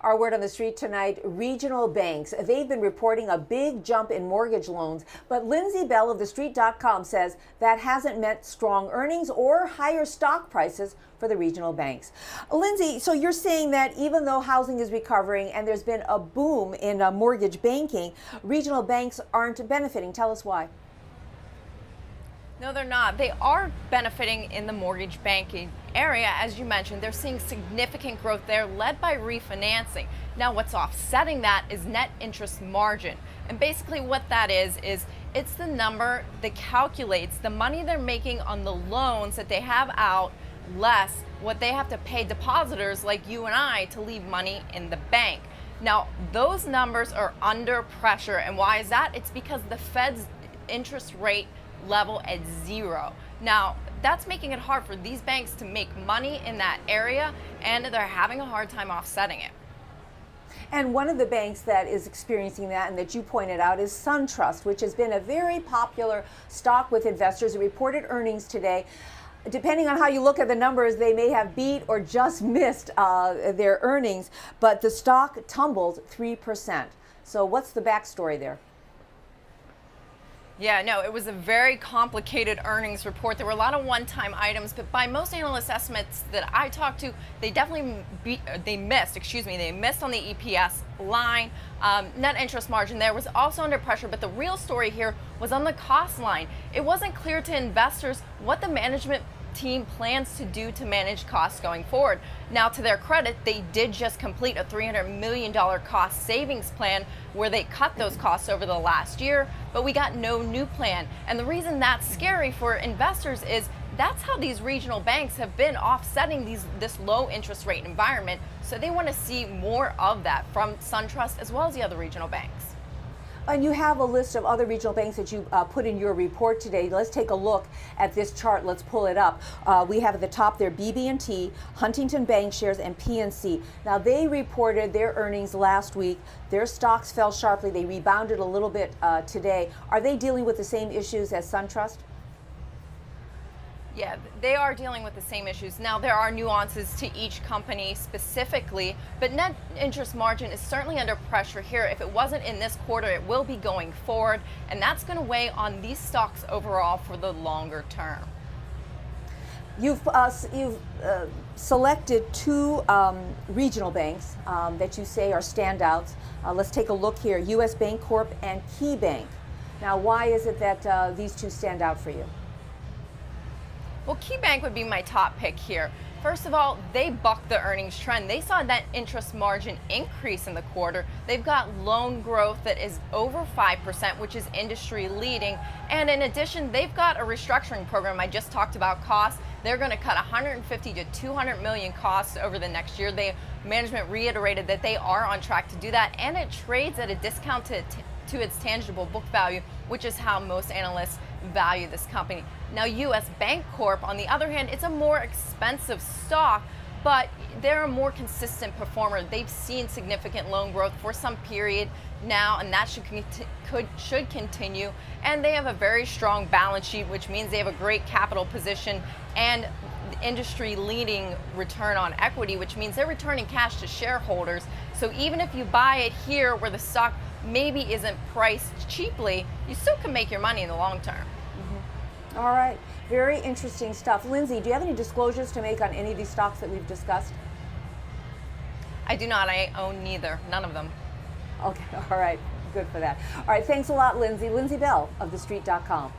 Our word on the street tonight, regional banks. They've been reporting a big jump in mortgage loans, but Lindsay Bell of TheStreet.com says that hasn't meant strong earnings or higher stock prices for the regional banks. Lindsay, so you're saying that even though housing is recovering and there's been a boom in mortgage banking, regional banks aren't benefiting. Tell us why. No, they're not. They are benefiting in the mortgage banking area. As you mentioned, they're seeing significant growth there led by refinancing. Now, what's offsetting that is net interest margin. And basically what that is it's the number that calculates the money they're making on the loans that they have out less what they have to pay depositors like you and I to leave money in the bank. Now, those numbers are under pressure. And why is that? It's because the Fed's interest rate level at zero. Now, that's making it hard for these banks to make money in that area, and they're having a hard time offsetting it. And one of the banks that is experiencing that and that you pointed out is SunTrust, which has been a very popular stock with investors. It reported earnings today. Depending on how you look at the numbers, they may have beat or just missed their earnings, but the stock tumbled 3%. So what's the backstory there? Yeah, no, it was a very complicated earnings report. There were a lot of one-time items, but by most analyst estimates that I talked to, they definitely missed on the EPS line. Net interest margin there was also under pressure, but the real story here was on the cost line. It wasn't clear to investors what the management team plans to do to manage costs going forward. Now, to their credit, they did just complete a $300 million cost savings plan where they cut those costs over the last year, but we got no new plan. And the reason that's scary for investors is that's how these regional banks have been offsetting this low interest rate environment. So they want to see more of that from SunTrust as well as the other regional banks. And you have a list of other regional banks that you put in your report today. Let's take a look at this chart. Let's pull it up. We have at the top there BB&T, Huntington Bancshares, and PNC. Now, they reported their earnings last week. Their stocks fell sharply. They rebounded a little bit today. Are they dealing with the same issues as SunTrust? Yeah, they are dealing with the same issues. Now, there are nuances to each company specifically, but net interest margin is certainly under pressure here. If it wasn't in this quarter, it will be going forward, and that's going to weigh on these stocks overall for the longer term. You've selected two regional banks that you say are standouts. Let's take a look here, U.S. Bancorp and KeyBank. Now, why is it that these two stand out for you? Well, KeyBank would be my top pick here. First of all, they bucked the earnings trend. They saw that interest margin increase in the quarter. They've got loan growth that is over 5%, which is industry leading. And in addition, they've got a restructuring program. I just talked about costs. They're going to cut 150 to 200 million costs over the next year. Management reiterated that they are on track to do that, and it trades at a discount to its tangible book value, which is how most analysts value this company. Now, U.S. Bancorp, on the other hand, it's a more expensive stock, but they're a more consistent performer. They've seen significant loan growth for some period now, and that should continue. And they have a very strong balance sheet, which means they have a great capital position and industry-leading return on equity, which means they're returning cash to shareholders. So even if you buy it here where the stock maybe isn't priced cheaply, you still can make your money in the long term. All right. Very interesting stuff. Lindsay, do you have any disclosures to make on any of these stocks that we've discussed? I do not. I own neither. None of them. Okay. All right. Good for that. All right. Thanks a lot, Lindsay. Lindsay Bell of TheStreet.com.